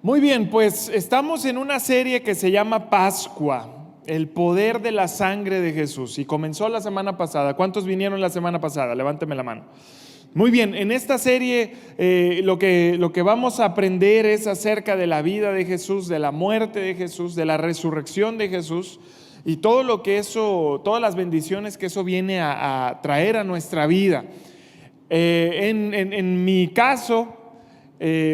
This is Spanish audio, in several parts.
Muy bien, pues estamos en una serie que se llama Pascua, el poder de la sangre de Jesús, y comenzó la semana pasada. ¿Cuántos vinieron la semana pasada? Levánteme la mano. Muy bien, en esta serie lo que vamos a aprender es acerca de la vida de Jesús, de la muerte de Jesús, de la resurrección de Jesús y todo lo que eso, todas las bendiciones que eso viene a traer a nuestra vida. En mi caso,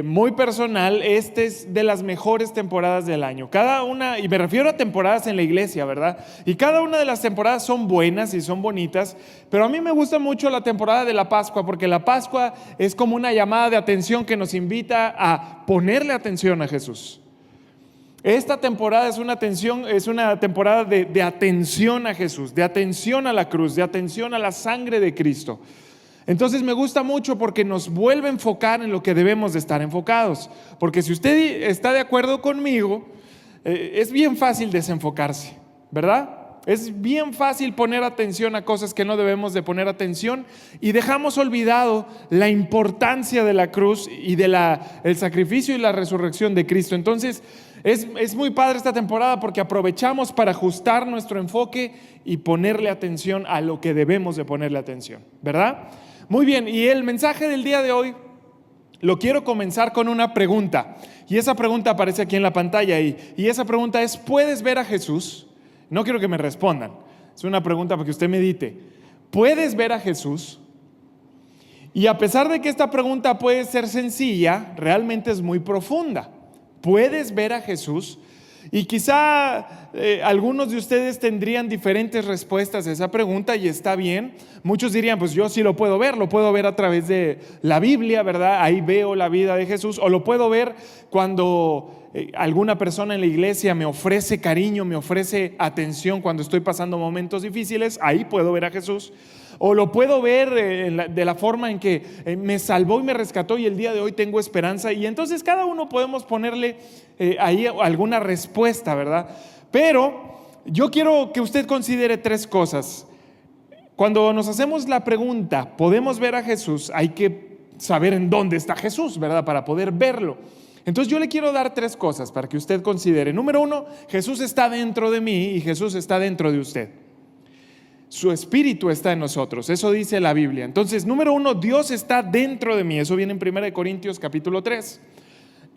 muy personal, este es de las mejores temporadas del año. Cada una, y me refiero a temporadas en la iglesia, ¿verdad? Y cada una de las temporadas son buenas y son bonitas, pero a mí me gusta mucho la temporada de la Pascua, porque la Pascua es como una llamada de atención que nos invita a ponerle atención a Jesús. Esta temporada es una temporada de atención a Jesús, de atención a la cruz, de atención a la sangre de Cristo. Entonces me gusta mucho porque nos vuelve a enfocar en lo que debemos de estar enfocados. Porque si usted está de acuerdo conmigo, es bien fácil desenfocarse, ¿verdad? Es bien fácil poner atención a cosas que no debemos de poner atención y dejamos olvidado la importancia de la cruz y de el sacrificio y la resurrección de Cristo. Entonces es muy padre esta temporada porque aprovechamos para ajustar nuestro enfoque y ponerle atención a lo que debemos de ponerle atención, ¿verdad? Muy bien, y el mensaje del día de hoy lo quiero comenzar con una pregunta. Y esa pregunta aparece aquí en la pantalla. Y esa pregunta es: ¿puedes ver a Jesús? No quiero que me respondan. Es una pregunta para que usted medite. ¿Puedes ver a Jesús? Y a pesar de que esta pregunta puede ser sencilla, realmente es muy profunda. ¿Puedes ver a Jesús? Y quizá algunos de ustedes tendrían diferentes respuestas a esa pregunta, y está bien. Muchos dirían: pues yo sí lo puedo ver a través de la Biblia, ¿verdad? Ahí veo la vida de Jesús. O lo puedo ver cuando alguna persona en la iglesia me ofrece cariño, me ofrece atención cuando estoy pasando momentos difíciles. Ahí puedo ver a Jesús. O lo puedo ver de la forma en que me salvó y me rescató y el día de hoy tengo esperanza. Y entonces cada uno podemos ponerle ahí alguna respuesta, ¿verdad? Pero yo quiero que usted considere tres cosas. Cuando nos hacemos la pregunta, ¿podemos ver a Jesús? Hay que saber en dónde está Jesús, ¿verdad? Para poder verlo. Entonces yo le quiero dar tres cosas para que usted considere. Número uno, Jesús está dentro de mí y Jesús está dentro de usted. Su espíritu está en nosotros, eso dice la Biblia. Entonces, número uno, Dios está dentro de mí. Eso viene en 1 Corintios capítulo 3.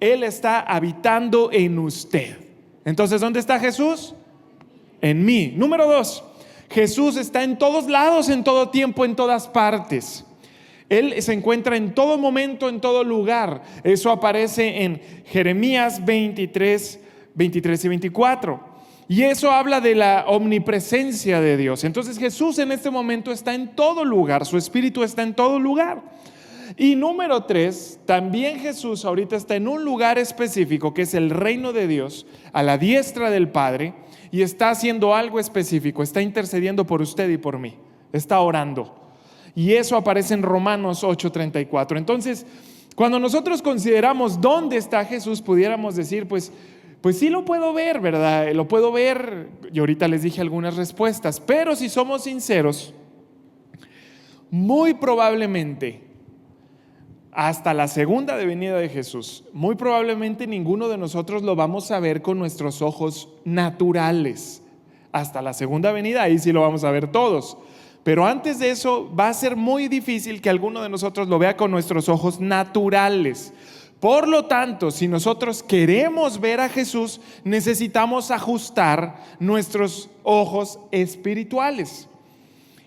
Él está habitando en usted. Entonces, ¿dónde está Jesús? En mí. Número dos, Jesús está en todos lados, en todo tiempo, en todas partes. Él se encuentra en todo momento, en todo lugar. Eso aparece en Jeremías 23 y 24. Y eso habla de la omnipresencia de Dios. Entonces Jesús en este momento está en todo lugar, su espíritu está en todo lugar. Y número tres, también Jesús ahorita está en un lugar específico que es el reino de Dios, a la diestra del Padre, y está haciendo algo específico, está intercediendo por usted y por mí, está orando. Y eso aparece en Romanos 8:34. Entonces, cuando nosotros consideramos dónde está Jesús, pudiéramos decir, pues sí lo puedo ver, ¿verdad? Lo puedo ver, y ahorita les dije algunas respuestas, pero si somos sinceros, muy probablemente, hasta la segunda venida de Jesús, muy probablemente ninguno de nosotros lo vamos a ver con nuestros ojos naturales. Hasta la segunda venida, ahí sí lo vamos a ver todos. Pero antes de eso, va a ser muy difícil que alguno de nosotros lo vea con nuestros ojos naturales. Por lo tanto, si nosotros queremos ver a Jesús, necesitamos ajustar nuestros ojos espirituales.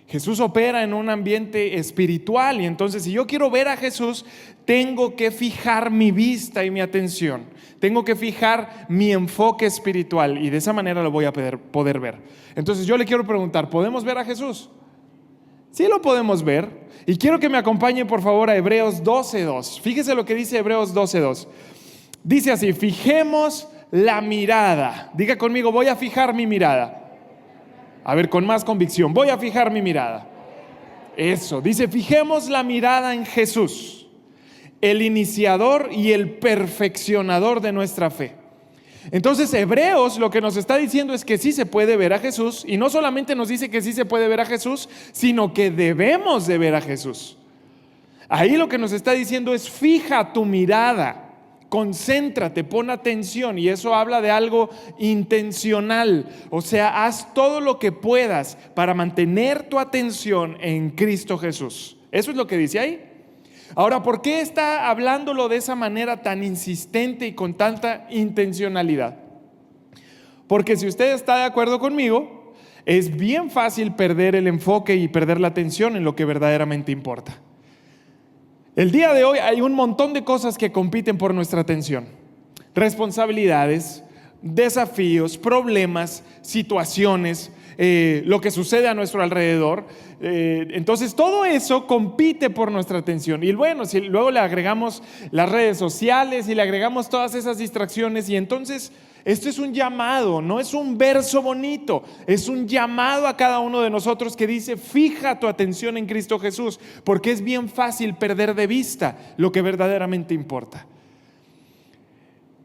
Jesús opera en un ambiente espiritual, y entonces si yo quiero ver a Jesús, tengo que fijar mi vista y mi atención. Tengo que fijar mi enfoque espiritual, y de esa manera lo voy a poder ver. Entonces yo le quiero preguntar: ¿podemos ver a Jesús? Sí lo podemos ver. Y quiero que me acompañe por favor a Hebreos 12:2. Fíjese lo que dice Hebreos 12:2. Dice así: fijemos la mirada. Diga conmigo: voy a fijar mi mirada. A ver, con más convicción: voy a fijar mi mirada. Eso, dice: fijemos la mirada en Jesús, el iniciador y el perfeccionador de nuestra fe. Entonces Hebreos lo que nos está diciendo es que sí se puede ver a Jesús, y no solamente nos dice que sí se puede ver a Jesús, sino que debemos de ver a Jesús. Ahí lo que nos está diciendo es: fija tu mirada, concéntrate, pon atención, y eso habla de algo intencional. O sea, haz todo lo que puedas para mantener tu atención en Cristo Jesús. Eso es lo que dice ahí. Ahora, ¿por qué está hablándolo de esa manera tan insistente y con tanta intencionalidad? Porque si usted está de acuerdo conmigo, es bien fácil perder el enfoque y perder la atención en lo que verdaderamente importa. El día de hoy hay un montón de cosas que compiten por nuestra atención. Responsabilidades, desafíos, problemas, situaciones, lo que sucede a nuestro alrededor. Entonces todo eso compite por nuestra atención. Y bueno, si luego le agregamos las redes sociales y le agregamos todas esas distracciones, y entonces esto es un llamado, no es un verso bonito, es un llamado a cada uno de nosotros que dice: fija tu atención en Cristo Jesús, porque es bien fácil perder de vista lo que verdaderamente importa.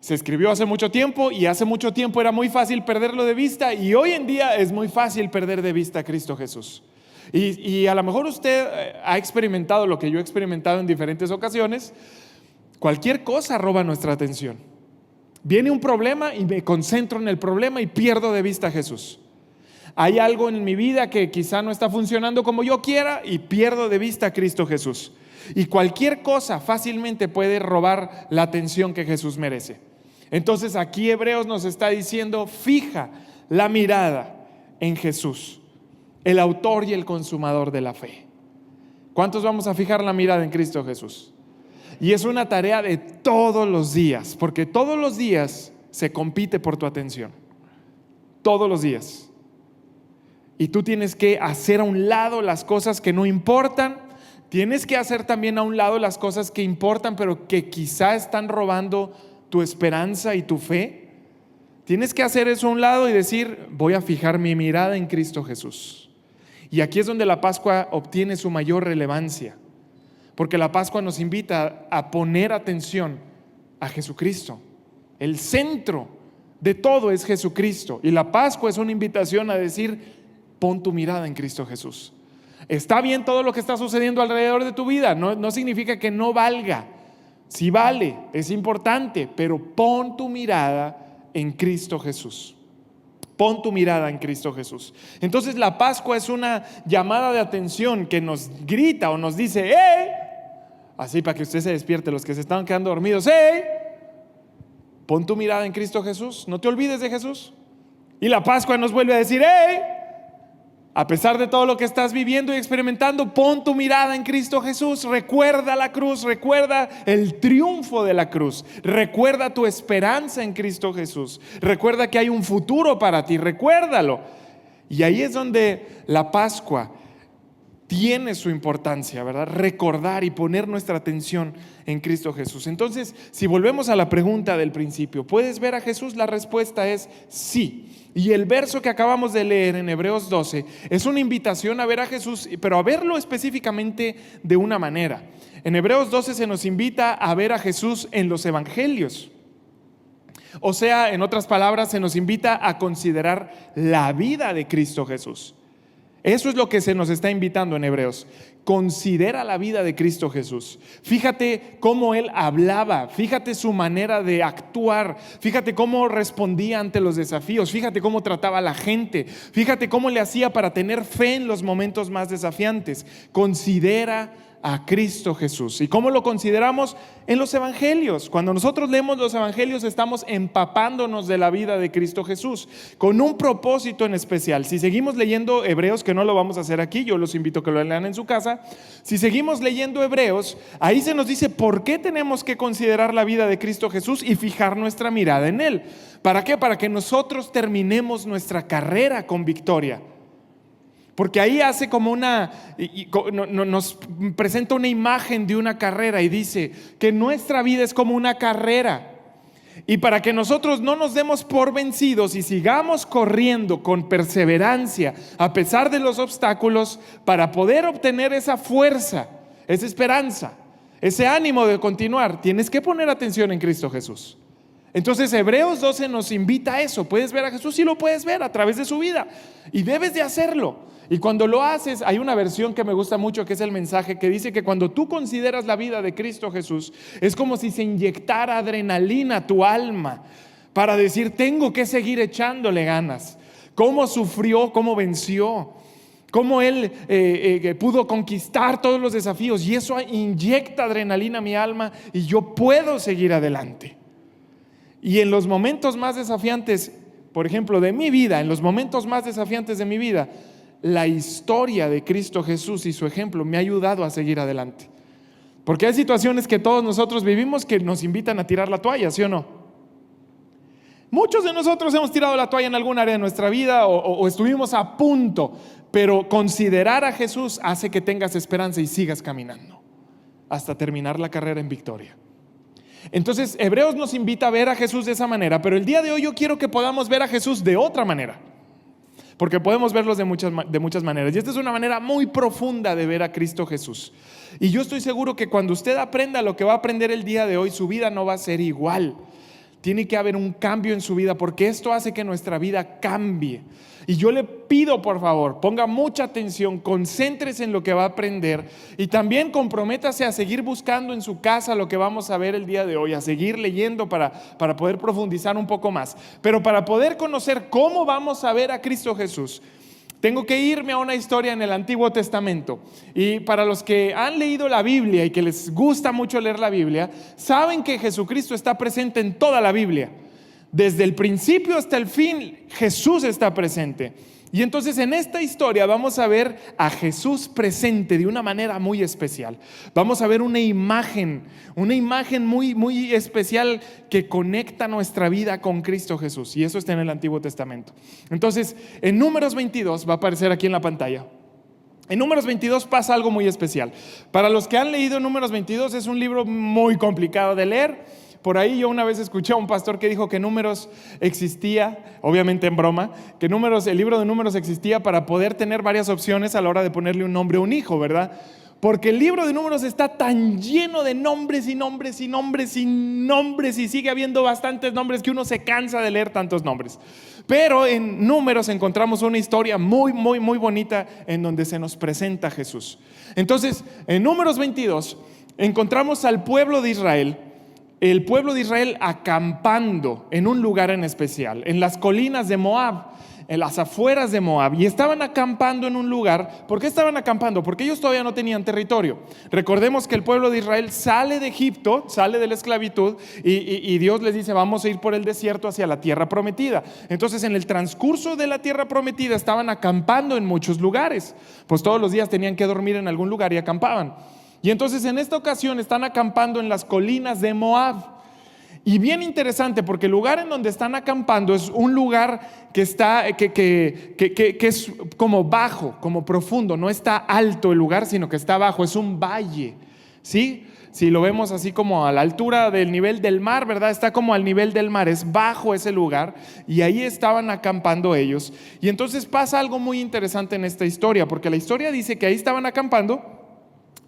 Se escribió hace mucho tiempo, y hace mucho tiempo era muy fácil perderlo de vista, y hoy en día es muy fácil perder de vista a Cristo Jesús. Y a lo mejor usted ha experimentado lo que yo he experimentado en diferentes ocasiones. Cualquier cosa roba nuestra atención. Viene un problema y me concentro en el problema y pierdo de vista a Jesús. Hay algo en mi vida que quizá no está funcionando como yo quiera y pierdo de vista a Cristo Jesús. Y cualquier cosa fácilmente puede robar la atención que Jesús merece. Entonces aquí Hebreos nos está diciendo: fija la mirada en Jesús, el autor y el consumador de la fe. ¿Cuántos vamos a fijar la mirada en Cristo Jesús? Y es una tarea de todos los días, porque todos los días se compite por tu atención. Todos los días. Y tú tienes que hacer a un lado las cosas que no importan. Tienes que hacer también a un lado las cosas que importan, pero que quizá están robando tu esperanza y tu fe. Tienes que hacer eso a un lado y decir: voy a fijar mi mirada en Cristo Jesús. Y aquí es donde la Pascua obtiene su mayor relevancia. Porque la Pascua nos invita a poner atención a Jesucristo. El centro de todo es Jesucristo. Y la Pascua es una invitación a decir: pon tu mirada en Cristo Jesús. Está bien todo lo que está sucediendo alrededor de tu vida. No significa que no valga. Sí vale, es importante, pero pon tu mirada en Cristo Jesús. Pon tu mirada en Cristo Jesús. Entonces la Pascua es una llamada de atención que nos grita o nos dice: ¡hey! Así para que usted se despierte, los que se estaban quedando dormidos: ¡hey! Pon tu mirada en Cristo Jesús, no te olvides de Jesús. Y la Pascua nos vuelve a decir: ¡hey! A pesar de todo lo que estás viviendo y experimentando, pon tu mirada en Cristo Jesús. Recuerda la cruz, recuerda el triunfo de la cruz, recuerda tu esperanza en Cristo Jesús, recuerda que hay un futuro para ti, recuérdalo. Y ahí es donde la Pascua tiene su importancia, ¿verdad? Recordar y poner nuestra atención en Cristo Jesús. Entonces, si volvemos a la pregunta del principio, ¿puedes ver a Jesús? La respuesta es sí. Y el verso que acabamos de leer en Hebreos 12 es una invitación a ver a Jesús, pero a verlo específicamente de una manera. En Hebreos 12 se nos invita a ver a Jesús en los evangelios. O sea, en otras palabras, se nos invita a considerar la vida de Cristo Jesús. Eso es lo que se nos está invitando en Hebreos. Considera la vida de Cristo Jesús. Fíjate cómo Él hablaba, fíjate su manera de actuar, fíjate cómo respondía ante los desafíos, fíjate cómo trataba a la gente, fíjate cómo le hacía para tener fe en los momentos más desafiantes. Considera a Cristo Jesús. ¿Y cómo lo consideramos? En los evangelios. Cuando nosotros leemos los evangelios, estamos empapándonos de la vida de Cristo Jesús con un propósito en especial. Si seguimos leyendo Hebreos, que no lo vamos a hacer aquí, yo los invito a que lo lean en su casa. Si seguimos leyendo Hebreos, ahí se nos dice por qué tenemos que considerar la vida de Cristo Jesús y fijar nuestra mirada en Él. ¿Para qué? Para que nosotros terminemos nuestra carrera con victoria. Porque ahí hace como nos presenta una imagen de una carrera y dice que nuestra vida es como una carrera. Y para que nosotros no nos demos por vencidos y sigamos corriendo con perseverancia a pesar de los obstáculos, para poder obtener esa fuerza, esa esperanza, ese ánimo de continuar, tienes que poner atención en Cristo Jesús. Entonces Hebreos 12 nos invita a eso. Puedes ver a Jesús, sí lo puedes ver a través de su vida y debes de hacerlo. Y cuando lo haces, hay una versión que me gusta mucho, que es el mensaje que dice que cuando tú consideras la vida de Cristo Jesús, es como si se inyectara adrenalina a tu alma para decir, tengo que seguir echándole ganas. Cómo sufrió, cómo venció, cómo Él pudo conquistar todos los desafíos, y eso inyecta adrenalina a mi alma y yo puedo seguir adelante. Y en los momentos más desafiantes, por ejemplo, de mi vida, en los momentos más desafiantes de mi vida, la historia de Cristo Jesús y su ejemplo me ha ayudado a seguir adelante. Porque hay situaciones que todos nosotros vivimos que nos invitan a tirar la toalla, ¿sí o no? Muchos de nosotros hemos tirado la toalla en algún área de nuestra vida o estuvimos a punto, pero considerar a Jesús hace que tengas esperanza y sigas caminando hasta terminar la carrera en victoria. Entonces Hebreos nos invita a ver a Jesús de esa manera, pero el día de hoy yo quiero que podamos ver a Jesús de otra manera, porque podemos verlos de muchas maneras, y esta es una manera muy profunda de ver a Cristo Jesús. Y yo estoy seguro que cuando usted aprenda lo que va a aprender el día de hoy, su vida no va a ser igual. Tiene que haber un cambio en su vida, porque esto hace que nuestra vida cambie. Y yo le pido, por favor, ponga mucha atención, concéntrese en lo que va a aprender y también comprométase a seguir buscando en su casa lo que vamos a ver el día de hoy, a seguir leyendo para poder profundizar un poco más. Pero para poder conocer cómo vamos a ver a Cristo Jesús, tengo que irme a una historia en el Antiguo Testamento. Y para los que han leído la Biblia y que les gusta mucho leer la Biblia, saben que Jesucristo está presente en toda la Biblia. Desde el principio hasta el fin, Jesús está presente. Y entonces en esta historia vamos a ver a Jesús presente de una manera muy especial. Vamos a ver una imagen muy, muy especial que conecta nuestra vida con Cristo Jesús. Y eso está en el Antiguo Testamento. Entonces, en Números 22, va a aparecer aquí en la pantalla. En Números 22 pasa algo muy especial. Para los que han leído Números 22, es un libro muy complicado de leer. Por ahí yo una vez escuché a un pastor que dijo que Números existía, obviamente en broma, que el libro de Números existía para poder tener varias opciones a la hora de ponerle un nombre a un hijo, ¿verdad? Porque el libro de Números está tan lleno de nombres y nombres y nombres y nombres, y sigue habiendo bastantes nombres que uno se cansa de leer tantos nombres. Pero en Números encontramos una historia muy, muy, muy bonita en donde se nos presenta Jesús. Entonces, en Números 22 encontramos al pueblo de Israel. El pueblo de Israel acampando en un lugar en especial, en las colinas de Moab, en las afueras de Moab, y estaban acampando en un lugar. ¿Por qué estaban acampando? Porque ellos todavía no tenían territorio. Recordemos que el pueblo de Israel sale de Egipto, sale de la esclavitud, y Dios les dice, vamos a ir por el desierto hacia la tierra prometida. Entonces, en el transcurso de la tierra prometida estaban acampando en muchos lugares, pues todos los días tenían que dormir en algún lugar y acampaban. Y entonces en esta ocasión están acampando en las colinas de Moab. Y bien interesante, porque el lugar en donde están acampando es un lugar que es como bajo, como profundo. No está alto el lugar, sino que está bajo, es un valle, ¿sí? Si lo vemos así como a la altura del nivel del mar, ¿verdad? Está como al nivel del mar, es bajo ese lugar, y ahí estaban acampando ellos. Y entonces pasa algo muy interesante en esta historia, porque la historia dice que ahí estaban acampando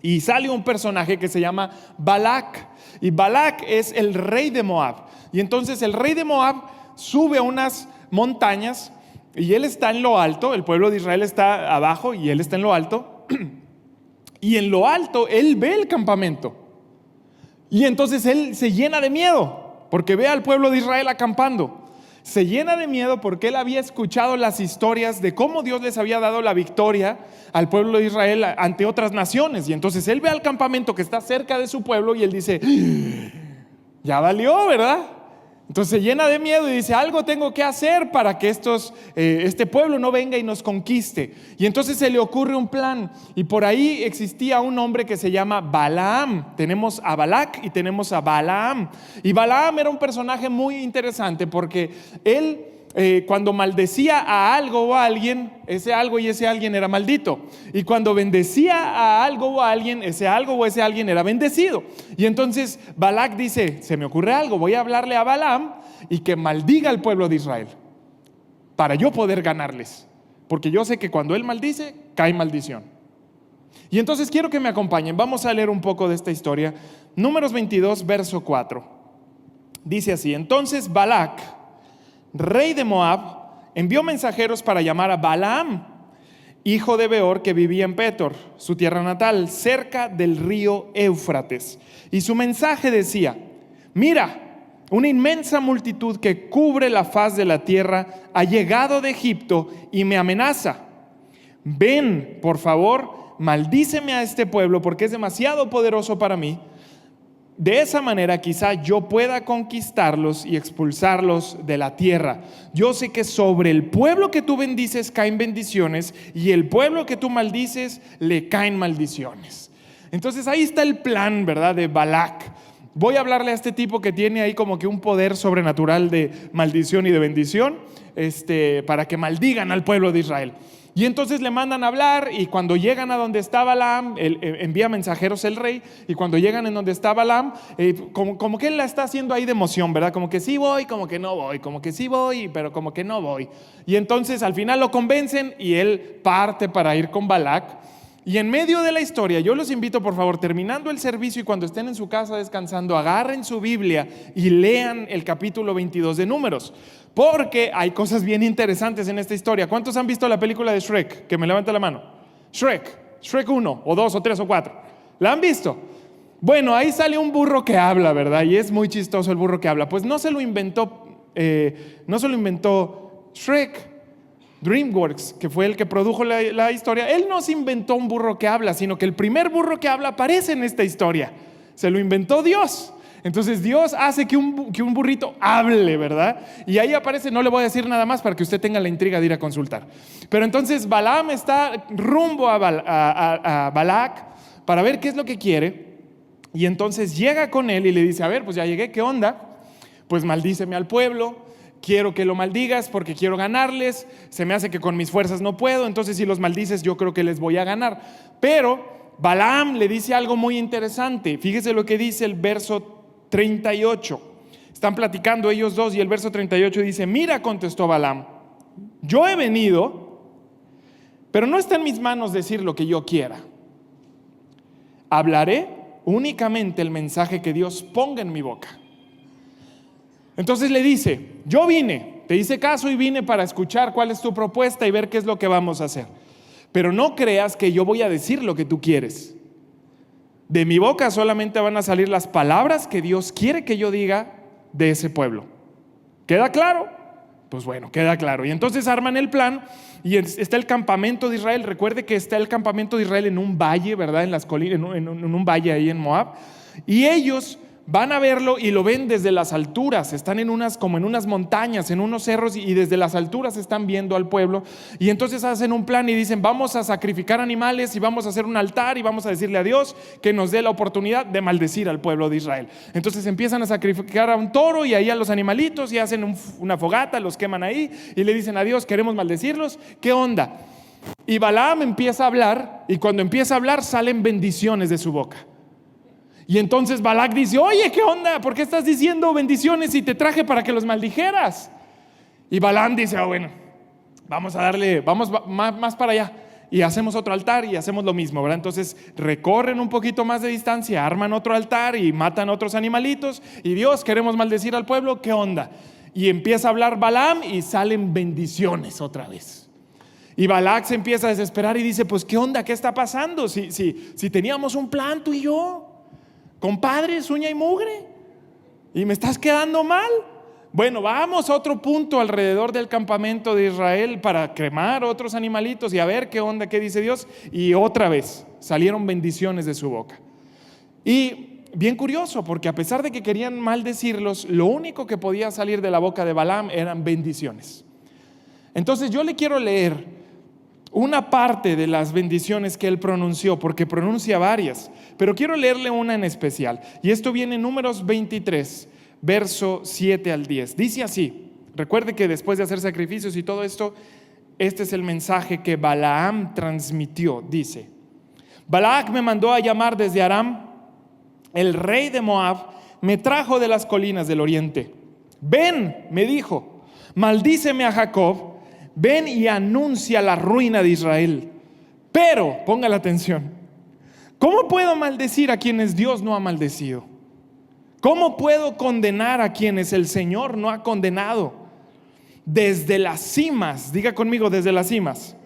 y sale un personaje que se llama Balac. Y Balac es el rey de Moab. Y entonces el rey de Moab sube a unas montañas y él está en lo alto. El pueblo de Israel está abajo y él está en lo alto. Y en lo alto él ve el campamento. Y entonces él se llena de miedo porque ve al pueblo de Israel acampando. Se llena de miedo porque él había escuchado las historias de cómo Dios les había dado la victoria al pueblo de Israel ante otras naciones. Y entonces él ve al campamento que está cerca de su pueblo y él dice, ya valió, ¿verdad? Entonces se llena de miedo y dice, algo tengo que hacer para que este pueblo no venga y nos conquiste. Y entonces se le ocurre un plan, y por ahí existía un hombre que se llama Balaam. Tenemos a Balac y tenemos a Balaam. Y Balaam era un personaje muy interesante porque él cuando maldecía a algo o a alguien, ese algo y ese alguien era maldito. Y cuando bendecía a algo o a alguien, ese algo o ese alguien era bendecido. Y entonces Balac dice, se me ocurre algo, voy a hablarle a Balaam y que maldiga al pueblo de Israel para yo poder ganarles, porque yo sé que cuando él maldice, cae maldición. Y entonces quiero que me acompañen, vamos a leer un poco de esta historia. Números 22, verso 4. Dice así: entonces Balac, rey de Moab, envió mensajeros para llamar a Balaam, hijo de Beor, que vivía en Petor, su tierra natal, cerca del río Éufrates. Y su mensaje decía: mira, una inmensa multitud que cubre la faz de la tierra ha llegado de Egipto y me amenaza. Ven, por favor, maldíceme a este pueblo porque es demasiado poderoso para mí. De esa manera quizá yo pueda conquistarlos y expulsarlos de la tierra. Yo sé que sobre el pueblo que tú bendices caen bendiciones, y el pueblo que tú maldices le caen maldiciones. Entonces ahí está el plan, ¿verdad?, de Balac. Voy a hablarle a este tipo que tiene ahí como que un poder sobrenatural de maldición y de bendición, para que maldigan al pueblo de Israel. Y entonces le mandan a hablar, y cuando llegan a donde está Balaam, envía mensajeros el rey, y cuando llegan en donde está Balaam, como que él la está haciendo ahí de emoción, ¿verdad? Como que sí voy, como que no voy, como que sí voy, pero como que no voy. Y entonces al final lo convencen y él parte para ir con Balac. Y en medio de la historia, yo los invito, por favor, terminando el servicio y cuando estén en su casa descansando, agarren su Biblia y lean el capítulo 22 de Números, porque hay cosas bien interesantes en esta historia. ¿Cuántos han visto la película de Shrek? Que me levante la mano. Shrek 1 o 2 o 3 o 4. ¿La han visto? Bueno, ahí sale un burro que habla, ¿verdad? Y es muy chistoso el burro que habla. Pues no se lo inventó Shrek. DreamWorks, que fue el que produjo la historia, él no se inventó un burro que habla, sino que el primer burro que habla aparece en esta historia. Se lo inventó Dios. Entonces Dios hace que un burrito hable, ¿verdad? Y ahí aparece, no le voy a decir nada más para que usted tenga la intriga de ir a consultar. Pero entonces Balaam está rumbo a Balac para ver qué es lo que quiere. Y entonces llega con él y le dice: a ver, pues ya llegué, ¿qué onda? Pues maldíceme al pueblo. Quiero que lo maldigas porque quiero ganarles. Se me hace que con mis fuerzas no puedo. Entonces si los maldices, yo creo que les voy a ganar. Pero Balaam le dice algo muy interesante. Fíjese lo que dice el verso 38. Están platicando ellos dos y el verso 38 dice: mira, contestó Balaam, yo he venido, pero no está en mis manos decir lo que yo quiera. Hablaré únicamente el mensaje que Dios ponga en mi boca. Entonces le dice: yo vine, te hice caso y vine para escuchar cuál es tu propuesta y ver qué es lo que vamos a hacer. Pero no creas que yo voy a decir lo que tú quieres. De mi boca solamente van a salir las palabras que Dios quiere que yo diga de ese pueblo. ¿Queda claro? Pues bueno, queda claro. Y entonces arman el plan y está el campamento de Israel. Recuerde que está el campamento de Israel en un valle, ¿verdad? En las colinas, en un valle ahí en Moab. Y ellos van a verlo y lo ven desde las alturas. Están como en unas montañas, en unos cerros, y desde las alturas están viendo al pueblo. Y entonces hacen un plan y dicen: vamos a sacrificar animales y vamos a hacer un altar y vamos a decirle a Dios que nos dé la oportunidad de maldecir al pueblo de Israel. Entonces empiezan a sacrificar a un toro y ahí a los animalitos, y hacen una fogata, los queman ahí y le dicen a Dios: queremos maldecirlos. ¿Qué onda? Y Balaam empieza a hablar, y cuando empieza a hablar salen bendiciones de su boca. Y entonces Balac dice: oye, ¿qué onda? ¿Por qué estás diciendo bendiciones si te traje para que los maldijeras? Y Balaam dice: bueno, vamos a darle, vamos más para allá. Y hacemos otro altar y hacemos lo mismo, ¿verdad? Entonces recorren un poquito más de distancia, arman otro altar y matan otros animalitos. Y Dios, queremos maldecir al pueblo, ¿qué onda? Y empieza a hablar Balaam y salen bendiciones otra vez. Y Balac se empieza a desesperar y dice: pues ¿qué onda? ¿Qué está pasando? Si teníamos un plan tú y yo, compadres, uña y mugre, y me estás quedando mal. Bueno, vamos a otro punto alrededor del campamento de Israel para cremar otros animalitos y a ver qué onda, qué dice Dios. Y otra vez salieron bendiciones de su boca. Y bien curioso, porque a pesar de que querían maldecirlos, lo único que podía salir de la boca de Balaam eran bendiciones. Entonces yo le quiero leer una parte de las bendiciones que él pronunció, porque pronuncia varias, pero quiero leerle una en especial. Y esto viene en Números 23, verso 7 al 10. Dice así. Recuerde que después de hacer sacrificios y todo esto, este es el mensaje que Balaam transmitió. Dice: Balac me mandó a llamar desde Aram. El rey de Moab me trajo de las colinas del oriente. Ven, me dijo, maldíceme a Jacob. Ven y anuncia la ruina de Israel. Pero, ponga la atención, ¿cómo puedo maldecir a quienes Dios no ha maldecido? ¿Cómo puedo condenar a quienes el Señor no ha condenado? Desde las cimas, diga conmigo, desde las cimas.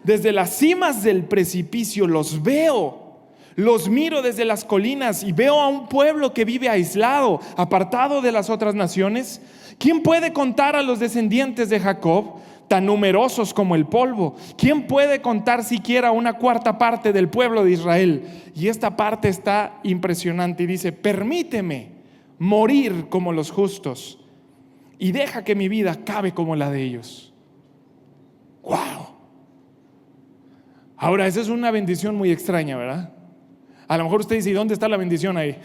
Desde las cimas del precipicio los veo, los miro desde las colinas y veo a un pueblo que vive aislado, apartado de las otras naciones. ¿Quién puede contar a los descendientes de Jacob, tan numerosos como el polvo? ¿Quién puede contar siquiera una cuarta parte del pueblo de Israel? Y esta parte está impresionante y dice: permíteme morir como los justos y deja que mi vida acabe como la de ellos. ¡Wow! Ahora, esa es una bendición muy extraña, ¿verdad? A lo mejor usted dice: ¿y dónde está la bendición ahí?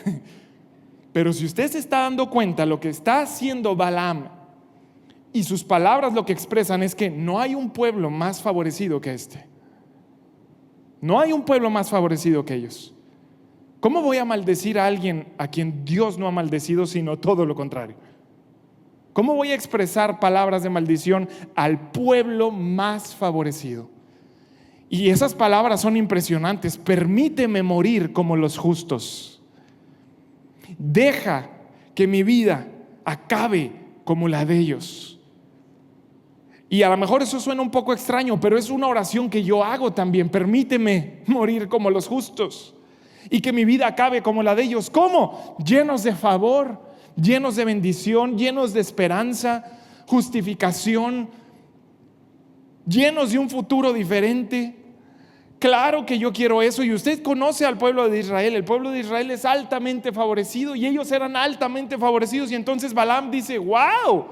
Pero si usted se está dando cuenta, lo que está haciendo Balaam y sus palabras lo que expresan es que no hay un pueblo más favorecido que este. No hay un pueblo más favorecido que ellos. ¿Cómo voy a maldecir a alguien a quien Dios no ha maldecido, sino todo lo contrario? ¿Cómo voy a expresar palabras de maldición al pueblo más favorecido? Y esas palabras son impresionantes. Permíteme morir como los justos. Deja que mi vida acabe como la de ellos. Y a lo mejor eso suena un poco extraño, pero es una oración que yo hago también. Permíteme morir como los justos y que mi vida acabe como la de ellos. ¿Cómo? Llenos de favor, llenos de bendición, llenos de esperanza, justificación, llenos de un futuro diferente. Claro que yo quiero eso. Y usted conoce al pueblo de Israel. El pueblo de Israel es altamente favorecido y ellos eran altamente favorecidos. Y entonces Balaam dice: wow,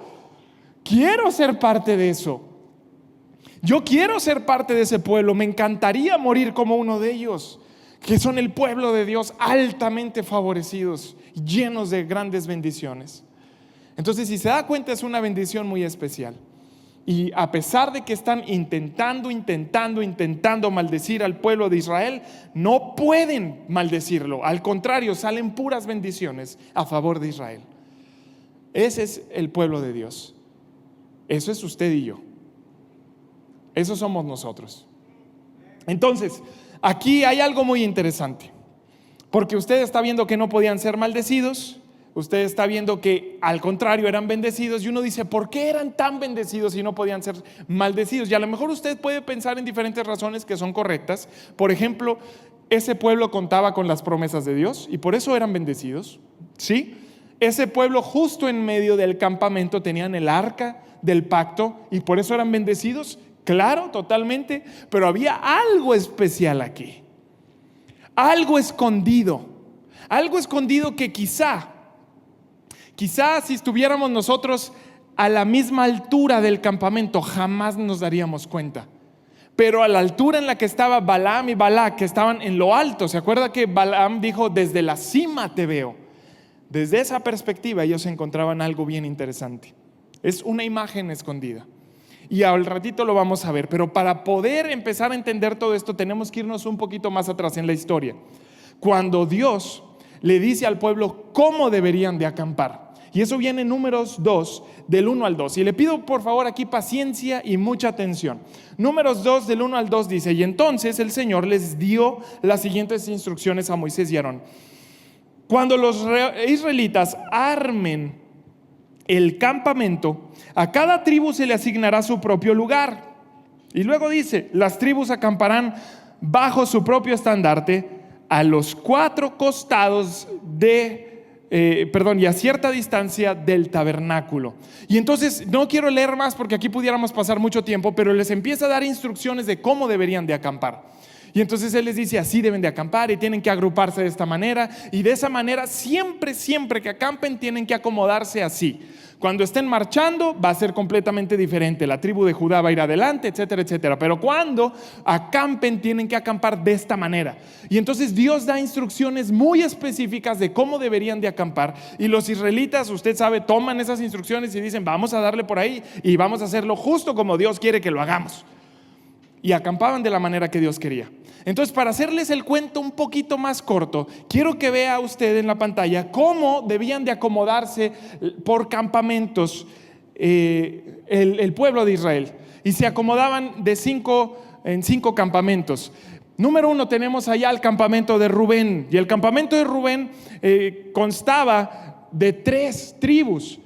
quiero ser parte de eso. Yo quiero ser parte de ese pueblo. Me encantaría morir como uno de ellos, que son el pueblo de Dios, altamente favorecidos, llenos de grandes bendiciones. Entonces, si se da cuenta, es una bendición muy especial. Y a pesar de que están intentando maldecir al pueblo de Israel, no pueden maldecirlo. Al contrario, salen puras bendiciones a favor de Israel. Ese es el pueblo de Dios. Eso es usted y yo. Eso somos nosotros. Entonces, aquí hay algo muy interesante, porque usted está viendo que no podían ser maldecidos. Usted está viendo que al contrario eran bendecidos, y uno dice: ¿por qué eran tan bendecidos y no podían ser maldecidos? Y a lo mejor usted puede pensar en diferentes razones que son correctas. Por ejemplo, ese pueblo contaba con las promesas de Dios y por eso eran bendecidos. ¿Sí? Ese pueblo, justo en medio del campamento, tenían el arca del pacto y por eso eran bendecidos. Claro, totalmente. Pero había algo especial aquí, algo escondido que quizá si estuviéramos nosotros a la misma altura del campamento, jamás nos daríamos cuenta. Pero a la altura en la que estaba Balaam y Balac, que estaban en lo alto, ¿se acuerda que Balaam dijo: desde la cima te veo? Desde esa perspectiva ellos encontraban algo bien interesante. Es una imagen escondida. Y al ratito lo vamos a ver. Pero para poder empezar a entender todo esto, tenemos que irnos un poquito más atrás en la historia, cuando Dios le dice al pueblo cómo deberían de acampar. Y eso viene en Números 2, del 1 al 2. Y le pido por favor aquí paciencia y mucha atención. Números 2, del 1 al 2 dice: y entonces el Señor les dio las siguientes instrucciones a Moisés y Aarón. Cuando los israelitas armen el campamento, a cada tribu se le asignará su propio lugar. Y luego dice: las tribus acamparán bajo su propio estandarte a los 4 costados y a cierta distancia del tabernáculo. Y entonces no quiero leer más porque aquí pudiéramos pasar mucho tiempo, pero les empieza a dar instrucciones de cómo deberían de acampar. Y entonces él les dice: así deben de acampar y tienen que agruparse de esta manera, y de esa manera siempre que acampen tienen que acomodarse así. Cuando estén marchando va a ser completamente diferente. La tribu de Judá va a ir adelante, etcétera, etcétera. Pero cuando acampen tienen que acampar de esta manera. Y entonces Dios da instrucciones muy específicas de cómo deberían de acampar. Y los israelitas, usted sabe, toman esas instrucciones y dicen: vamos a darle por ahí y vamos a hacerlo justo como Dios quiere que lo hagamos. Y acampaban de la manera que Dios quería. Entonces, para hacerles el cuento un poquito más corto, quiero que vea usted en la pantalla cómo debían de acomodarse por campamentos el pueblo de Israel. Y se acomodaban en 5 campamentos. Número 1, tenemos allá el campamento de Rubén. Y el campamento de Rubén constaba de 3 tribus.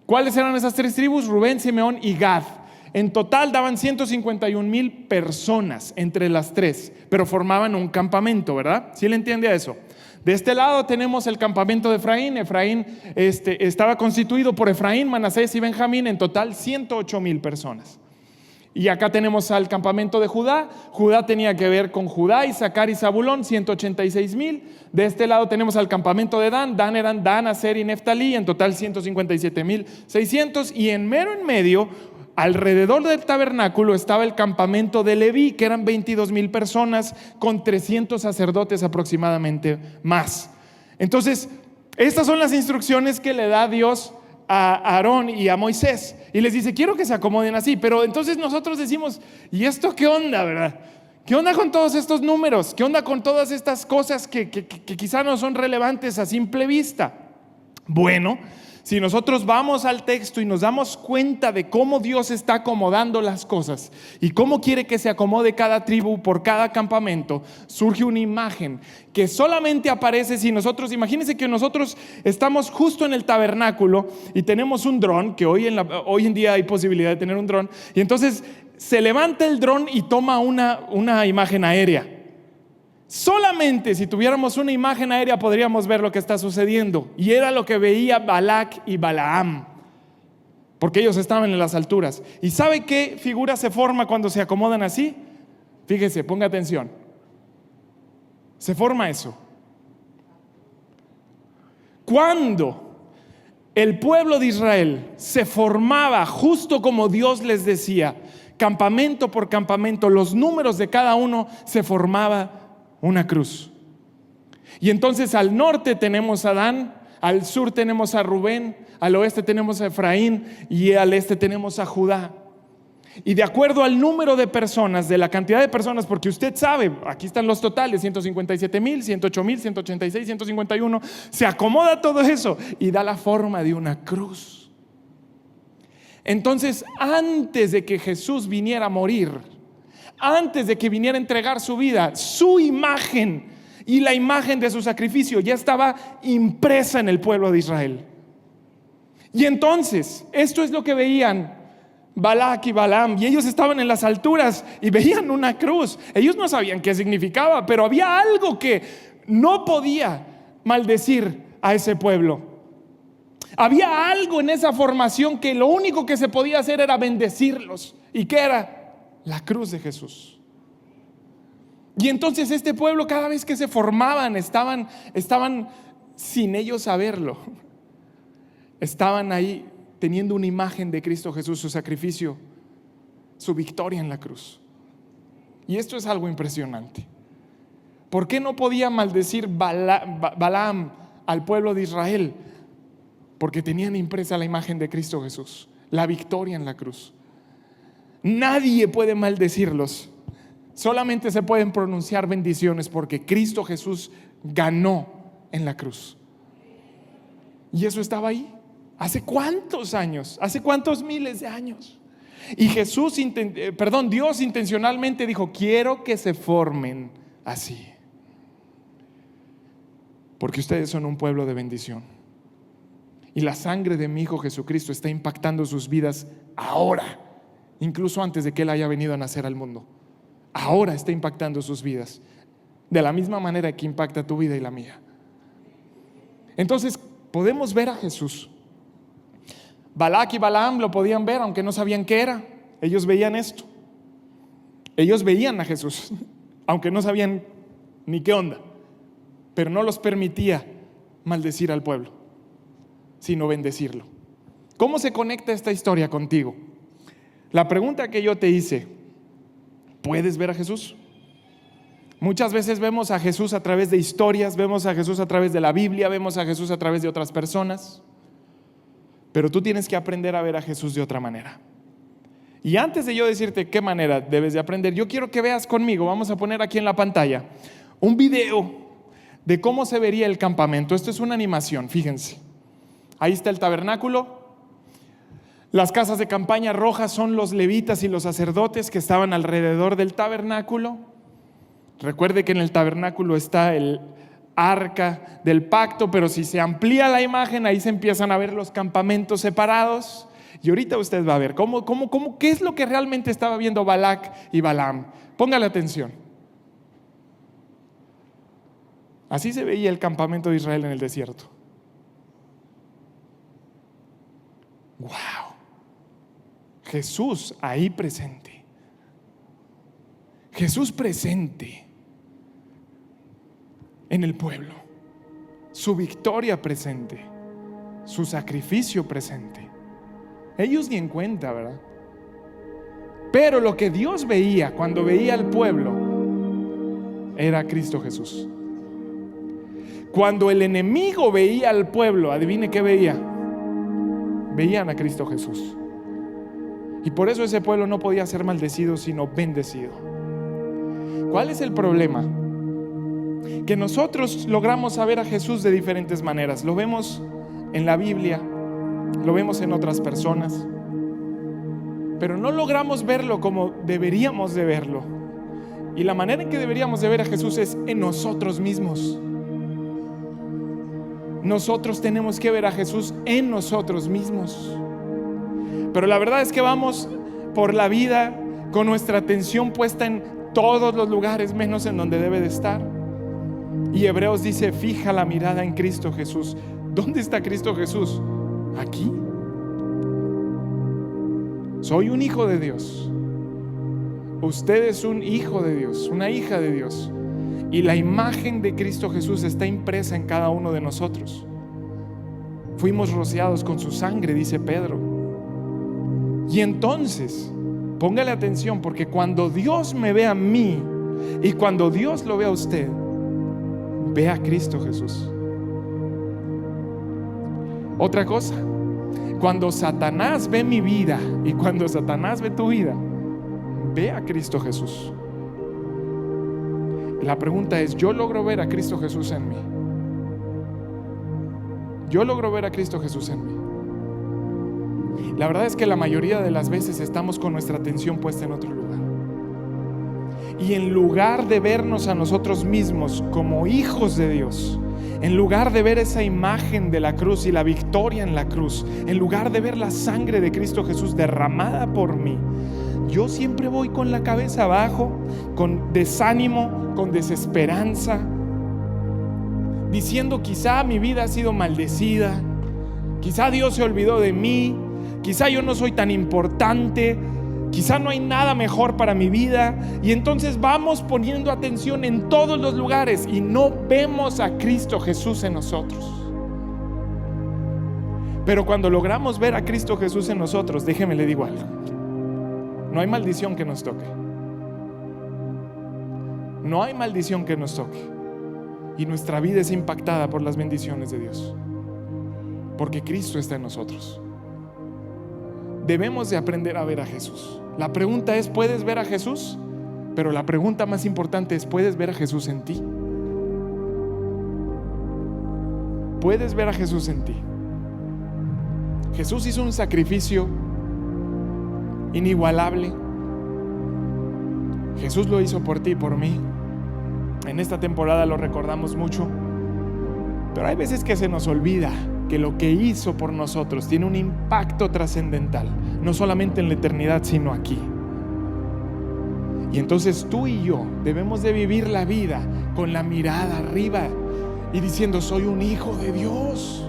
¿Cuáles eran esas 3 tribus? Rubén, Simeón y Gad. En total daban 151,000 personas entre las 3, pero formaban un campamento, ¿verdad? ¿Sí le entiende a eso? De este lado tenemos el campamento de Efraín. Efraín estaba constituido por Efraín, Manasés y Benjamín, en total 108,000 personas. Y acá tenemos al campamento de Judá. Judá tenía que ver con Judá, Isaacar y Zabulón, 186,000. De este lado tenemos al campamento de Dan. Dan eran Dan, Aser y Neftalí, en total 157,600. Y en medio, alrededor del tabernáculo, estaba el campamento de Leví, que eran 22,000 personas, con 300 sacerdotes aproximadamente más. Entonces, estas son las instrucciones que le da Dios a Aarón y a Moisés, y les dice: quiero que se acomoden así. Pero entonces nosotros decimos: ¿y esto qué onda, verdad? ¿Qué onda con todos estos números? ¿Qué onda con todas estas cosas que quizá no son relevantes a simple vista? Bueno, si nosotros vamos al texto y nos damos cuenta de cómo Dios está acomodando las cosas y cómo quiere que se acomode cada tribu por cada campamento, surge una imagen que solamente aparece si nosotros, imagínense que nosotros estamos justo en el tabernáculo y tenemos un dron, que hoy en día hay posibilidad de tener un dron, y entonces se levanta el dron y toma una imagen aérea. Solamente si tuviéramos una imagen aérea podríamos ver lo que está sucediendo, y era lo que veía Balac y Balaam, porque ellos estaban en las alturas. ¿Y sabe qué figura se forma cuando se acomodan así? Fíjese, ponga atención. Se forma eso. Cuando el pueblo de Israel se formaba justo como Dios les decía, campamento por campamento, los números de cada uno, se formaba una cruz. Y entonces al norte tenemos a Dan, al sur tenemos a Rubén, al oeste tenemos a Efraín y al este tenemos a Judá. Y de acuerdo al número de personas, de la cantidad de personas, porque usted sabe, aquí están los totales: 157,000, 108,000, 186, 151. Se acomoda todo eso y da la forma de una cruz. Entonces, antes de que Jesús viniera a morir, antes de que viniera a entregar su vida, su imagen y la imagen de su sacrificio ya estaba impresa en el pueblo de Israel. Y entonces, esto es lo que veían Balac y Balaam, y ellos estaban en las alturas y veían una cruz. Ellos no sabían qué significaba, pero había algo que no podía maldecir a ese pueblo. Había algo en esa formación que lo único que se podía hacer era bendecirlos. ¿Y qué era? La cruz de Jesús. Y entonces este pueblo, cada vez que se formaban, estaban sin ellos saberlo, estaban ahí teniendo una imagen de Cristo Jesús, su sacrificio, su victoria en la cruz. Y esto es algo impresionante. ¿Por qué no podía maldecir Balaam al pueblo de Israel? Porque tenían impresa la imagen de Cristo Jesús, la victoria en la cruz. Nadie puede maldecirlos, solamente se pueden pronunciar bendiciones, porque Cristo Jesús ganó en la cruz. Y eso estaba ahí. ¿Hace cuántos años? ¿Hace cuántos miles de años? Y Dios intencionalmente dijo: quiero que se formen así, porque ustedes son un pueblo de bendición. Y la sangre de mi Hijo Jesucristo está impactando sus vidas ahora, incluso antes de que Él haya venido a nacer al mundo. Ahora está impactando sus vidas de la misma manera que impacta tu vida y la mía. Entonces podemos ver a Jesús. Balac y Balaam lo podían ver, aunque no sabían qué era. Ellos veían esto. Ellos veían a Jesús, aunque no sabían ni qué onda, pero no los permitía maldecir al pueblo, sino bendecirlo. ¿Cómo se conecta esta historia contigo? La pregunta que yo te hice: ¿puedes ver a Jesús? Muchas veces vemos a Jesús a través de historias, vemos a Jesús a través de la Biblia, vemos a Jesús a través de otras personas, pero tú tienes que aprender a ver a Jesús de otra manera. Y antes de yo decirte qué manera debes de aprender, yo quiero que veas conmigo, vamos a poner aquí en la pantalla un video de cómo se vería el campamento. Esto es una animación, fíjense. Ahí está el tabernáculo. Las casas de campaña rojas son los levitas y los sacerdotes que estaban alrededor del tabernáculo. Recuerde que en el tabernáculo está el arca del pacto, pero si se amplía la imagen, ahí se empiezan a ver los campamentos separados. Y ahorita usted va a ver qué es lo que realmente estaba viendo Balac y Balaam. Póngale atención. Así se veía el campamento de Israel en el desierto. ¡Wow! Jesús ahí presente. Jesús presente en el pueblo. Su victoria presente. Su sacrificio presente. Ellos ni en cuenta, ¿verdad? Pero lo que Dios veía cuando veía al pueblo era a Cristo Jesús. Cuando el enemigo veía al pueblo, adivine qué veía. Veían a Cristo Jesús. Y por eso ese pueblo no podía ser maldecido, sino bendecido. ¿Cuál es el problema? Que nosotros logramos saber a Jesús de diferentes maneras. Lo vemos en la Biblia, lo vemos en otras personas, pero no logramos verlo como deberíamos de verlo. Y la manera en que deberíamos de ver a Jesús es en nosotros mismos. Nosotros tenemos que ver a Jesús en nosotros mismos. Pero la verdad es que vamos por la vida con nuestra atención puesta en todos los lugares menos en donde debe de estar. Y Hebreos dice: fija la mirada en Cristo Jesús. ¿Dónde está Cristo Jesús? Aquí. Soy un hijo de Dios. Usted es un hijo de Dios, una hija de Dios. Y la imagen de Cristo Jesús está impresa en cada uno de nosotros. Fuimos rociados con su sangre, dice Pedro. Y entonces, póngale atención, porque cuando Dios me ve a mí y cuando Dios lo ve a usted, ve a Cristo Jesús. Otra cosa, cuando Satanás ve mi vida y cuando Satanás ve tu vida, ve a Cristo Jesús. La pregunta es: ¿yo logro ver a Cristo Jesús en mí? Yo logro ver a Cristo Jesús en mí. La verdad es que la mayoría de las veces estamos con nuestra atención puesta en otro lugar. Y en lugar de vernos a nosotros mismos como hijos de Dios, en lugar de ver esa imagen de la cruz y la victoria en la cruz, en lugar de ver la sangre de Cristo Jesús derramada por mí, yo siempre voy con la cabeza abajo, con desánimo, con desesperanza, diciendo: quizá mi vida ha sido maldecida, quizá Dios se olvidó de mí, quizá yo no soy tan importante, quizá no hay nada mejor para mi vida. Y entonces vamos poniendo atención en todos los lugares y no vemos a Cristo Jesús en nosotros. Pero cuando logramos ver a Cristo Jesús en nosotros, déjeme le digo algo: no hay maldición que nos toque. No hay maldición que nos toque. Y nuestra vida es impactada por las bendiciones de Dios, porque Cristo está en nosotros. Debemos de aprender a ver a Jesús. La pregunta es: ¿puedes ver a Jesús? Pero la pregunta más importante es: ¿puedes ver a Jesús en ti? ¿Puedes ver a Jesús en ti? Jesús hizo un sacrificio inigualable. Jesús lo hizo por ti y por mí. En esta temporada lo recordamos mucho, pero hay veces que se nos olvida que lo que hizo por nosotros tiene un impacto trascendental, no solamente en la eternidad, sino aquí. Y entonces tú y yo debemos de vivir la vida con la mirada arriba y diciendo: soy un hijo de Dios.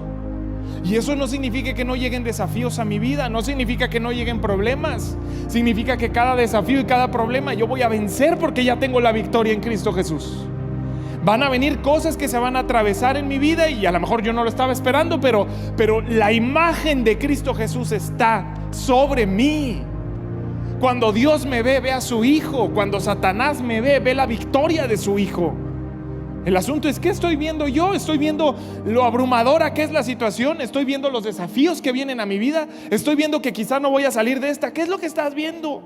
Y eso no significa que no lleguen desafíos a mi vida, no significa que no lleguen problemas. Significa que cada desafío y cada problema yo voy a vencer, porque ya tengo la victoria en Cristo Jesús. Van a venir cosas que se van a atravesar en mi vida y a lo mejor yo no lo estaba esperando, pero la imagen de Cristo Jesús está sobre mí. Cuando Dios me ve, ve a su Hijo. Cuando Satanás me ve, ve la victoria de su Hijo. El asunto es: ¿qué estoy viendo yo? ¿Estoy viendo lo abrumadora que es la situación? ¿Estoy viendo los desafíos que vienen a mi vida? ¿Estoy viendo que quizá no voy a salir de esta? ¿Qué es lo que estás viendo?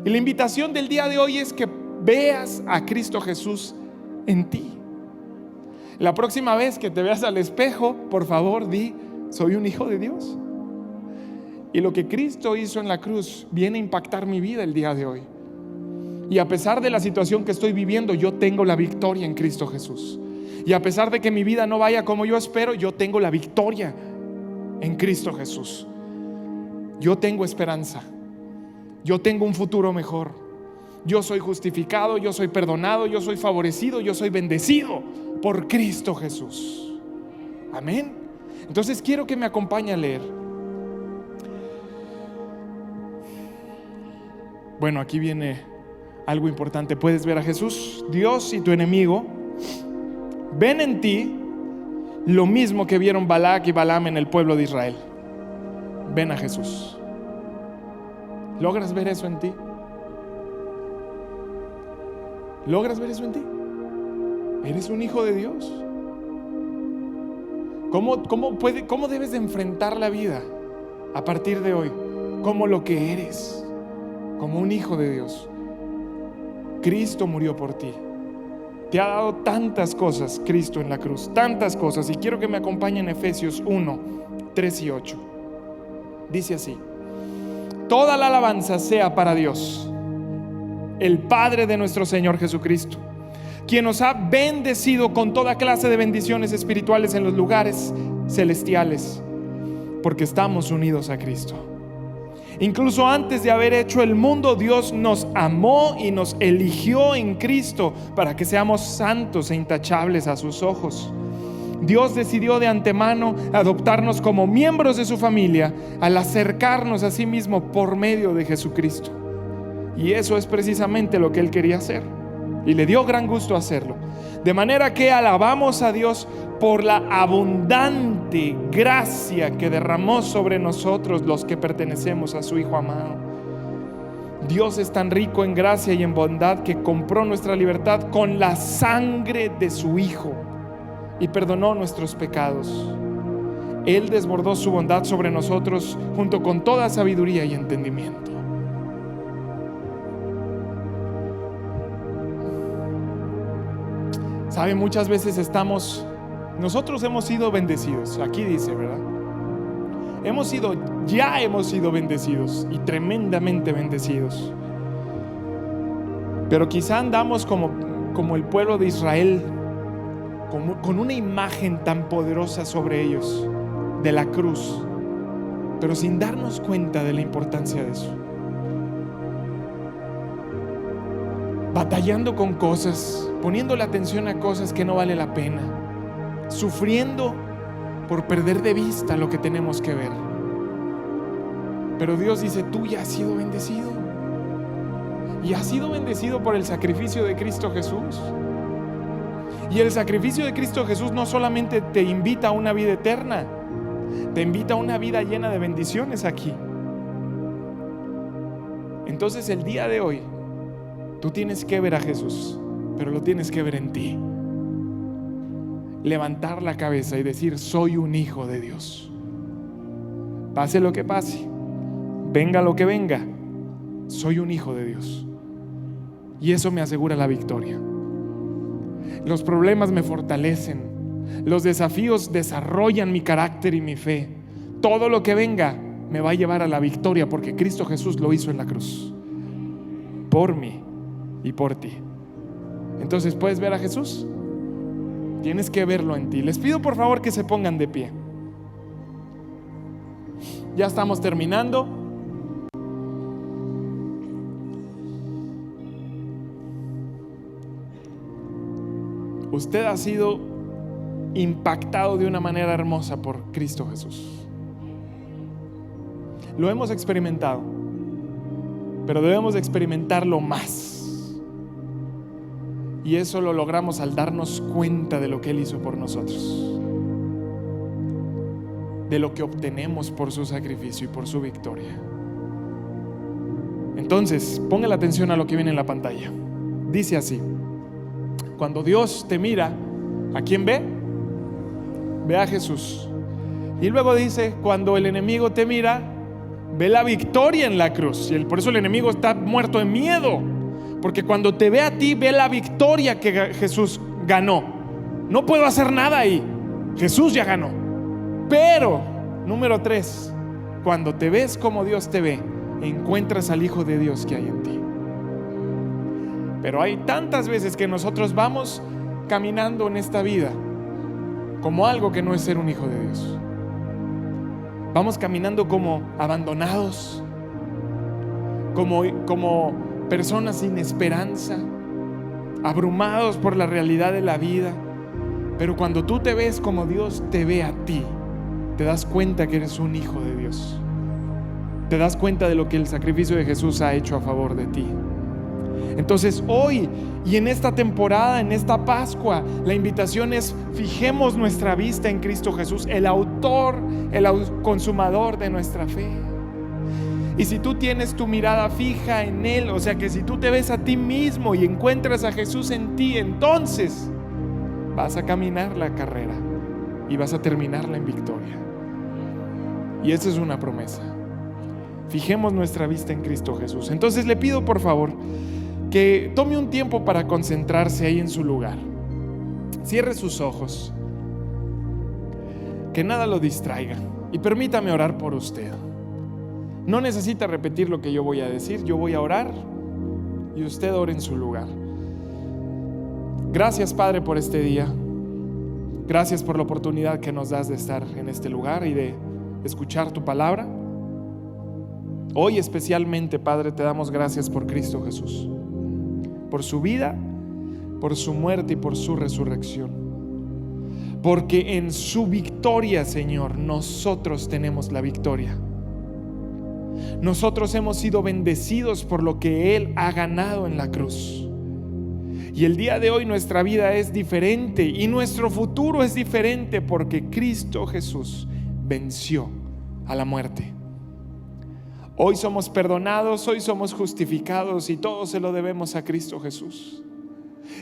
Y la invitación del día de hoy es que veas a Cristo Jesús en ti. La próxima vez que te veas al espejo, por favor, di: soy un hijo de Dios. Y lo que Cristo hizo en la cruz viene a impactar mi vida el día de hoy. Y a pesar de la situación que estoy viviendo, yo tengo la victoria en Cristo Jesús. Y a pesar de que mi vida no vaya como yo espero, yo tengo la victoria en Cristo Jesús. Yo tengo esperanza. Yo tengo un futuro mejor. Yo soy justificado, yo soy perdonado, yo soy favorecido, yo soy bendecido por Cristo Jesús. Amén. Entonces quiero que me acompañe a leer. Bueno, aquí viene algo importante. Puedes ver a Jesús, Dios y tu enemigo ven en ti lo mismo que vieron Balac y Balaam en el pueblo de Israel. Ven a Jesús. ¿Logras ver eso en ti? ¿Logras ver eso en ti? ¿Eres un hijo de Dios? ¿Cómo debes de enfrentar la vida a partir de hoy? Como lo que eres, como un hijo de Dios. Cristo murió por ti. Te ha dado tantas cosas Cristo en la cruz, tantas cosas. Y quiero que me acompañen en Efesios 1, 3 y 8. Dice así: toda la alabanza sea para Dios, el Padre de nuestro Señor Jesucristo, quien nos ha bendecido con toda clase de bendiciones espirituales en los lugares celestiales, porque estamos unidos a Cristo. Incluso antes de haber hecho el mundo, Dios nos amó y nos eligió en Cristo para que seamos santos e intachables a sus ojos. Dios decidió de antemano adoptarnos como miembros de su familia al acercarnos a sí mismo por medio de Jesucristo. Y eso es precisamente lo que Él quería hacer, y le dio gran gusto hacerlo. De manera que alabamos a Dios por la abundante gracia que derramó sobre nosotros los que pertenecemos a su Hijo amado. Dios es tan rico en gracia y en bondad que compró nuestra libertad con la sangre de su Hijo y perdonó nuestros pecados. Él desbordó su bondad sobre nosotros junto con toda sabiduría y entendimiento. Sabe, muchas veces nosotros hemos sido bendecidos. Aquí dice, ¿verdad? Ya hemos sido bendecidos y tremendamente bendecidos. Pero quizá andamos como el pueblo de Israel, con una imagen tan poderosa sobre ellos de la cruz, pero sin darnos cuenta de la importancia de eso. Batallando con cosas, poniéndole atención a cosas que no vale la pena, sufriendo por perder de vista lo que tenemos que ver. Pero Dios dice: tú ya has sido bendecido, y has sido bendecido por el sacrificio de Cristo Jesús. Y el sacrificio de Cristo Jesús no solamente te invita a una vida eterna, te invita a una vida llena de bendiciones aquí. Entonces el día de hoy tú tienes que ver a Jesús, pero lo tienes que ver en ti. Levantar la cabeza y decir: soy un hijo de Dios. Pase lo que pase, venga lo que venga, soy un hijo de Dios. Y eso me asegura la victoria. Los problemas me fortalecen, los desafíos desarrollan mi carácter y mi fe. Todo lo que venga me va a llevar a la victoria, porque Cristo Jesús lo hizo en la cruz por mí y por ti. Entonces, ¿puedes ver a Jesús? Tienes que verlo en ti. Les pido por favor que se pongan de pie. Ya estamos terminando. Usted ha sido impactado de una manera hermosa por Cristo Jesús. Lo hemos experimentado, pero debemos de experimentarlo más. Y eso lo logramos al darnos cuenta de lo que Él hizo por nosotros, de lo que obtenemos por su sacrificio y por su victoria. Entonces, ponga la atención a lo que viene en la pantalla. Dice así: cuando Dios te mira, ¿a quién ve? Ve a Jesús. Y luego dice: cuando el enemigo te mira, ve la victoria en la cruz. Y por eso el enemigo está muerto de miedo, porque cuando te ve a ti, ve la victoria que Jesús ganó. No puedo hacer nada ahí, Jesús ya ganó. Pero, número 3, cuando te ves como Dios te ve, encuentras al Hijo de Dios que hay en ti. Pero hay tantas veces que nosotros vamos caminando en esta vida como algo que no es ser un hijo de Dios. Vamos caminando como abandonados, como personas sin esperanza, abrumados por la realidad de la vida. Pero cuando tú te ves como Dios te ve a ti, te das cuenta que eres un hijo de Dios. Te das cuenta de lo que el sacrificio de Jesús ha hecho a favor de ti. Entonces hoy y en esta temporada, en esta Pascua, la invitación es: fijemos nuestra vista en Cristo Jesús, el autor, el consumador de nuestra fe. Y si tú tienes tu mirada fija en Él, o sea que si tú te ves a ti mismo y encuentras a Jesús en ti, entonces vas a caminar la carrera y vas a terminarla en victoria. Y esa es una promesa. Fijemos nuestra vista en Cristo Jesús. Entonces le pido por favor que tome un tiempo para concentrarse ahí en su lugar. Cierre sus ojos, que nada lo distraiga, y permítame orar por usted. No necesita repetir lo que yo voy a decir. Yo voy a orar y usted ore en su lugar. Gracias, Padre, por este día. Gracias por la oportunidad que nos das de estar en este lugar y de escuchar tu palabra. Hoy especialmente, Padre, te damos gracias por Cristo Jesús, por su vida, por su muerte y por su resurrección. Porque en su victoria, Señor, nosotros tenemos la victoria. Nosotros hemos sido bendecidos por lo que Él ha ganado en la cruz. Y el día de hoy nuestra vida es diferente y nuestro futuro es diferente porque Cristo Jesús venció a la muerte. Hoy somos perdonados, hoy somos justificados y todo se lo debemos a Cristo Jesús.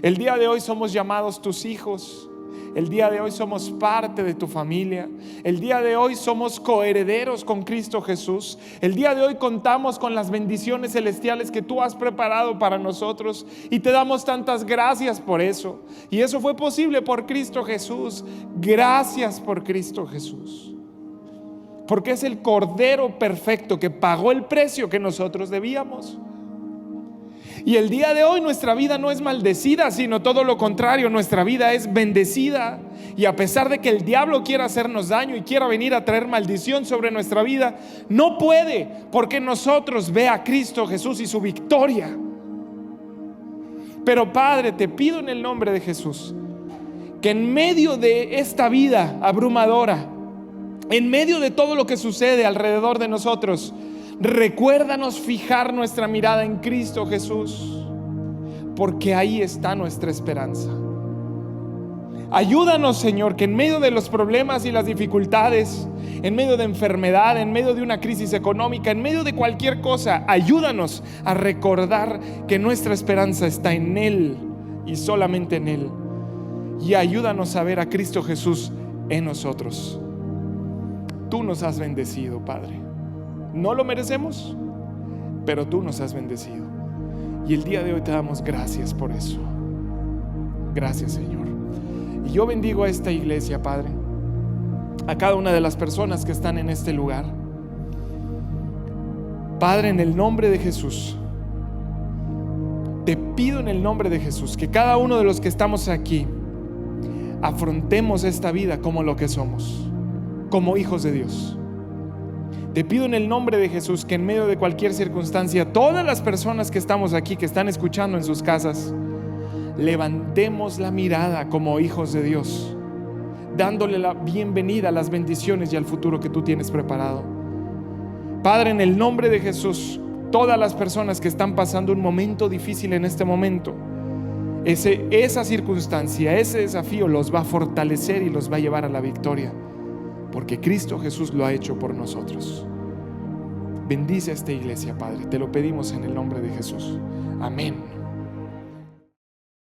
El día de hoy somos llamados tus hijos. El día de hoy somos parte de tu familia. El día de hoy somos coherederos con Cristo Jesús. El día de hoy contamos con las bendiciones celestiales que tú has preparado para nosotros y te damos tantas gracias por eso. Y eso fue posible por Cristo Jesús. Gracias por Cristo Jesús, porque es el Cordero perfecto que pagó el precio que nosotros debíamos. Y el día de hoy nuestra vida no es maldecida, sino todo lo contrario, nuestra vida es bendecida. Y a pesar de que el diablo quiera hacernos daño y quiera venir a traer maldición sobre nuestra vida, no puede, porque nosotros ve a Cristo Jesús y su victoria. Pero Padre, te pido en el nombre de Jesús que en medio de esta vida abrumadora, en medio de todo lo que sucede alrededor de nosotros, recuérdanos fijar nuestra mirada en Cristo Jesús, porque ahí está nuestra esperanza. Ayúdanos, Señor, que en medio de los problemas y las dificultades, en medio de enfermedad, en medio de una crisis económica, en medio de cualquier cosa, ayúdanos a recordar que nuestra esperanza está en Él y solamente en Él. Y ayúdanos a ver a Cristo Jesús en nosotros. Tú nos has bendecido, Padre. No lo merecemos, pero tú nos has bendecido. Y el día de hoy te damos gracias por eso. Gracias, Señor. Y yo bendigo a esta iglesia, Padre, a cada una de las personas que están en este lugar. Padre, en el nombre de Jesús, te pido en el nombre de Jesús que cada uno de los que estamos aquí afrontemos esta vida como lo que somos, como hijos de Dios. Te pido en el nombre de Jesús que en medio de cualquier circunstancia, todas las personas que estamos aquí, que están escuchando en sus casas, levantemos la mirada como hijos de Dios, dándole la bienvenida a las bendiciones y al futuro que tú tienes preparado. Padre, en el nombre de Jesús, todas las personas que están pasando un momento difícil en este momento, esa circunstancia, ese desafío los va a fortalecer y los va a llevar a la victoria, porque Cristo Jesús lo ha hecho por nosotros. Bendice a esta iglesia, Padre, te lo pedimos en el nombre de Jesús. Amén.